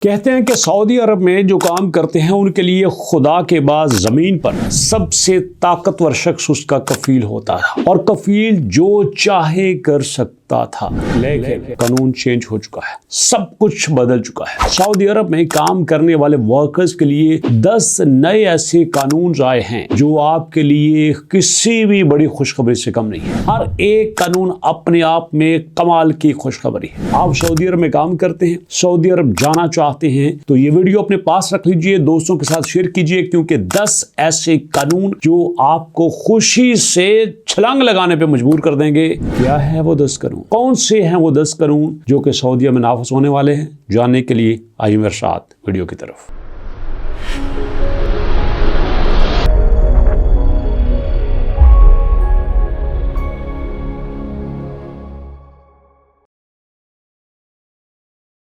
कहते हैं कि सऊदी अरब में जो काम करते हैं उनके लिए खुदा के बाद जमीन पर सबसे ताकतवर शख्स उसका कफील होता है और कफील जो चाहे कर सकता था। लेकिन कानून चेंज हो चुका है, सब कुछ बदल चुका है। सऊदी अरब में काम करने वाले वर्कर्स के लिए 10 नए ऐसे कानून आए हैं जो आपके लिए किसी भी बड़ी खुशखबरी से कम नहीं है। हर एक कानून अपने आप में कमाल की खुशखबरी है। आप सऊदी अरब में काम करते हैं, सऊदी अरब जाना चाहते हैं तो ये वीडियो अपने पास रख लीजिए, दोस्तों के साथ शेयर कीजिए, क्योंकि 10 ऐसे कानून जो आपको खुशी से छलांग लगाने पे मजबूर कर देंगे। क्या है वो 10 कानून, कौन से हैं वो 10 कानून जो कि सऊदीया में नाफिज होने वाले हैं? जानने के लिए आइए मेरे साथ वीडियो की तरफ।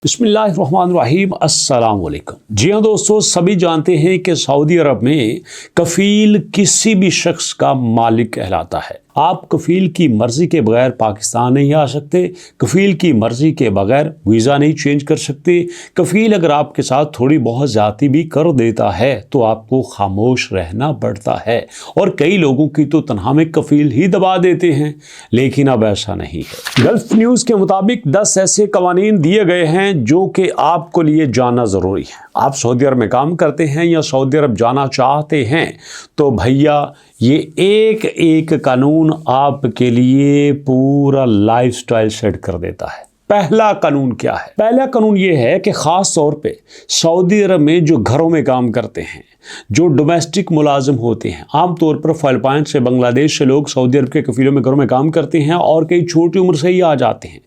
बिस्मिल्लाहिर्रहमानिर्रहीम, अस्सलाम वालेकुम। जी हाँ दोस्तों, सभी जानते हैं कि सऊदी अरब में कफील किसी भी शख्स का मालिक कहलाता है। आप कफील की मर्जी के बगैर पाकिस्तान नहीं आ सकते, कफील की मर्जी के बगैर वीज़ा नहीं चेंज कर सकते। कफील अगर आपके साथ थोड़ी बहुत ज़्यादती भी कर देता है तो आपको खामोश रहना पड़ता है और कई लोगों की तो तनहा में कफील ही दबा देते हैं। लेकिन अब ऐसा नहीं है। गल्फ न्यूज़ के मुताबिक 10 ऐसे कवानीन दिए गए हैं जो कि आपको लिए जानना ज़रूरी है। आप सऊदी अरब में काम करते हैं या सऊदी अरब जाना चाहते हैं तो भैया ये एक एक कानून आपके लिए पूरा लाइफस्टाइल सेट कर देता है। पहला कानून क्या है? पहला कानून ये है कि ख़ास तौर पे सऊदी अरब में जो घरों में काम करते हैं, जो डोमेस्टिक मुलाजिम होते हैं, आमतौर पर फिलिपाइन से, बांग्लादेश से लोग सऊदी अरब के कफीलों में घरों में काम करते हैं और कई छोटी उम्र से ही आ जाते हैं।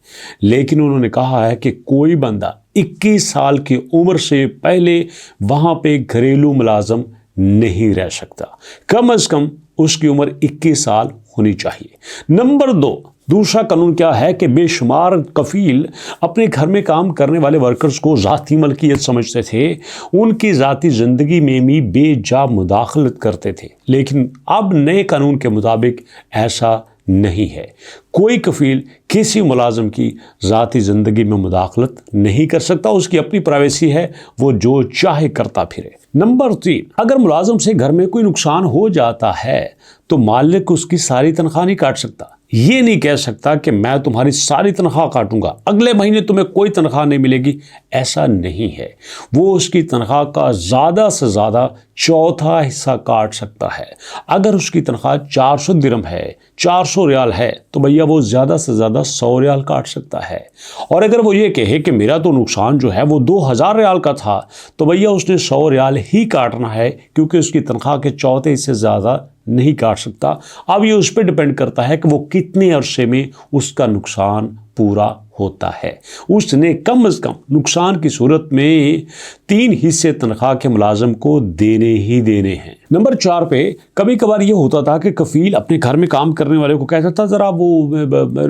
लेकिन उन्होंने कहा है कि कोई बंदा 21 साल की उम्र से पहले वहाँ पे घरेलू मुलाजिम नहीं रह सकता। कम से कम उसकी उम्र 21 साल होनी चाहिए। नंबर 2, दूसरा कानून क्या है कि बेशुमार कफील अपने घर में काम करने वाले वर्कर्स को ज़ाती मलकियत समझते थे, उनकी ज़ाती ज़िंदगी में भी बेजा मुदाखलत करते थे। लेकिन अब नए कानून के मुताबिक ऐसा नहीं है। कोई कफील किसी मुलाजिम की ज़ाती ज़िंदगी में मुदाखलत नहीं कर सकता, उसकी अपनी प्राइवेसी है, वो जो चाहे करता फिरे। नंबर 3, अगर मुलाजिम से घर में कोई नुकसान हो जाता है तो मालिक उसकी सारी तनख्वाह नहीं काट सकता। ये नहीं कह सकता कि मैं तुम्हारी सारी तनख्वाह काटूंगा, अगले महीने तुम्हें कोई तनख्वाह नहीं मिलेगी, ऐसा नहीं है। वो उसकी तनख्वाह का ज़्यादा से ज़्यादा चौथा हिस्सा काट सकता है। अगर उसकी तनख्वाह 400 दिरहम है, 400 रियाल है, तो भैया वो ज़्यादा से ज़्यादा 100 रियाल काट सकता है। और अगर वो ये कहे कि मेरा तो नुकसान जो है वो 2000 रियाल का था, तो भैया उसने 100 रियाल ही काटना है, क्योंकि उसकी तनख्वाह के चौथे हिस्से ज़्यादा नहीं काट सकता। अब ये उस पर डिपेंड करता है कि वो कितने अरसे में उसका नुकसान पूरा होता है। उसने कम से कम नुकसान की सूरत में 3 हिस्से तनख्वाह के मुलाजिम को देने ही देने हैं। नंबर 4 पे कभी कभार ये होता था कि कफील अपने घर में काम करने वाले को कहता था, ज़रा वो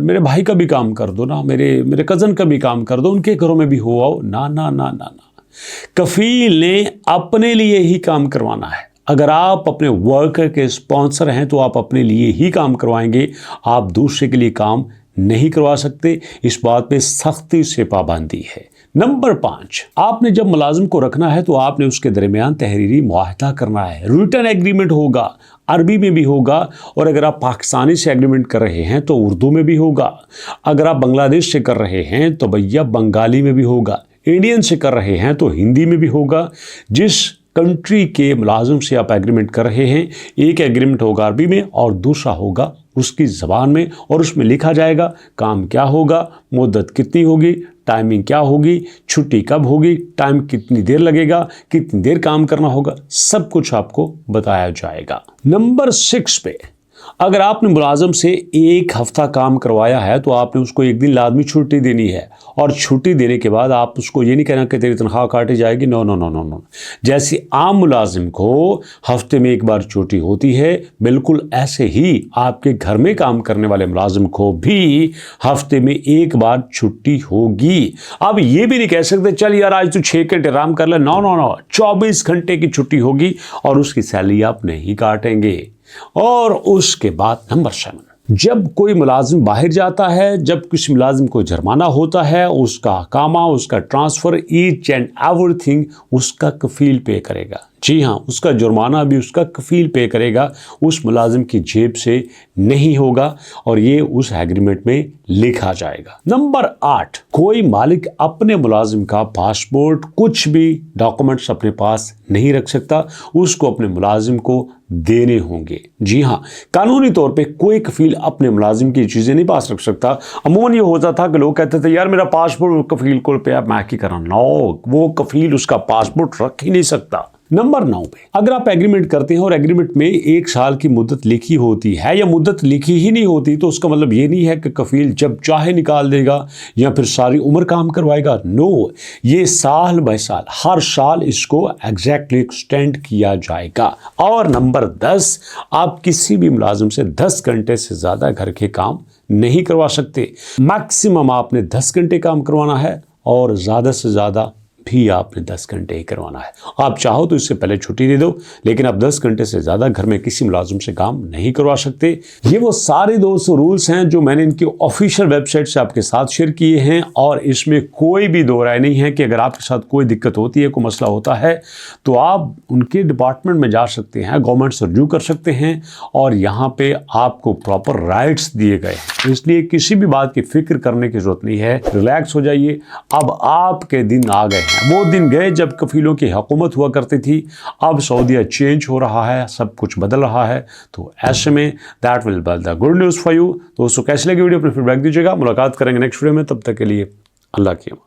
मेरे भाई का भी काम कर दो ना, मेरे कज़न का भी काम कर दो, उनके घरों में भी हो आओ। ना ना ना ना ना, कफील ने अपने लिए ही काम करवाना है। अगर आप अपने वर्कर के स्पॉन्सर हैं तो आप अपने लिए ही काम करवाएंगे, आप दूसरे के लिए काम नहीं करवा सकते। इस बात पे सख्ती से पाबंदी है। नंबर 5, आपने जब मुलाजिम को रखना है तो आपने उसके दरमियान तहरीरी मुआहदा करना है। रिटन एग्रीमेंट होगा, अरबी में भी होगा, और अगर आप पाकिस्तानी से एग्रीमेंट कर रहे हैं तो उर्दू में भी होगा। अगर आप बांग्लादेश से कर रहे हैं तो भैया बंगाली में भी होगा। इंडियन से कर रहे हैं तो हिंदी में भी होगा। जिस कंट्री के मुलाजिम से आप एग्रीमेंट कर रहे हैं, एक एग्रीमेंट होगा अरबी में और दूसरा होगा उसकी ज़बान में, और उसमें लिखा जाएगा काम क्या होगा, मुद्दत कितनी होगी, टाइमिंग क्या होगी, छुट्टी कब होगी, टाइम कितनी देर लगेगा, कितनी देर काम करना होगा, सब कुछ आपको बताया जाएगा। नंबर 6 पे, अगर आपने मुलाजिम से 1 हफ्ता काम करवाया है तो आपने उसको 1 दिन लाजमी छुट्टी देनी है, और छुट्टी देने के बाद आप उसको ये नहीं कहना कि तेरी तनख्वाह काटी जाएगी। No no no no no. जैसे आम मुलाजिम को हफ्ते में 1 बार छुट्टी होती है, बिल्कुल ऐसे ही आपके घर में काम करने वाले मुलाजिम को भी हफ्ते में 1 बार छुट्टी होगी। अब ये भी नहीं कह सकते चल यार आज तू 6 घंटे आराम कर ले। नो नो नो, 24 घंटे की छुट्टी होगी और उसकी सैलरी आप नहीं काटेंगे। और उसके बाद नंबर 7, जब कोई मुलाजिम बाहर जाता है, जब किसी मुलाजिम को जुर्माना होता है, उसका हकामा, उसका ट्रांसफ़र, ईच एंड एवरीथिंग उसका कफील पे करेगा। जी हाँ, उसका जुर्माना भी उसका कफील पे करेगा, उस मुलाजिम की जेब से नहीं होगा और ये उस एग्रीमेंट में लिखा जाएगा। नंबर 8, कोई मालिक अपने मुलाजिम का पासपोर्ट, कुछ भी डॉक्यूमेंट्स अपने पास नहीं रख सकता, उसको अपने मुलाजिम को देने होंगे। जी हाँ, कानूनी तौर पे कोई कफील अपने मुलाजिम की चीज़ें नहीं पास रख सकता। अमूमन ये होता था कि लोग कहते थे यार मेरा पासपोर्ट कफील को पे मैं क्या करा। नो, वो कफील उसका पासपोर्ट रख ही नहीं सकता। नंबर 9 पे, अगर आप एग्रीमेंट करते हैं और एग्रीमेंट में 1 साल की मुद्दत लिखी होती है या मुद्दत लिखी ही नहीं होती, तो उसका मतलब ये नहीं है कि कफील जब चाहे निकाल देगा या फिर सारी उम्र काम करवाएगा। नो, ये साल बाय साल, हर साल इसको एग्जैक्टली एक्सटेंड किया जाएगा। और नंबर 10, आप किसी भी मुलाजिम से 10 घंटे से ज़्यादा घर के काम नहीं करवा सकते। मैक्सिमम आपने 10 घंटे काम करवाना है और ज़्यादा से ज़्यादा भी आपने 10 घंटे ही करवाना है। आप चाहो तो इससे पहले छुट्टी दे दो, लेकिन आप 10 घंटे से ज़्यादा घर में किसी मुलाजिम से काम नहीं करवा सकते। ये वो सारे दोस्तों रूल्स हैं जो मैंने इनकी ऑफिशियल वेबसाइट से आपके साथ शेयर किए हैं और इसमें कोई भी दो राय नहीं है कि अगर आपके साथ कोई दिक्कत होती है, कोई मसला होता है, तो आप उनके डिपार्टमेंट में जा सकते हैं, गवर्नमेंट से रजू कर सकते हैं और यहाँ पे आपको प्रॉपर राइट्स दिए गए हैं। इसलिए किसी भी बात की फिक्र करने की जरूरत नहीं है, रिलैक्स हो जाइए। अब आपके दिन आ गए हैं, वो दिन गए जब कफीलों की हुकूमत हुआ करती थी। अब सऊदीया चेंज हो रहा है, सब कुछ बदल रहा है, तो ऐसे में that will be the good news for you. दोस्तों कैसी लगी वीडियो, अपनी फीडबैक दीजिएगा। मुलाकात करेंगे नेक्स्ट वीडियो में, तब तक के लिए अल्लाह की अमान।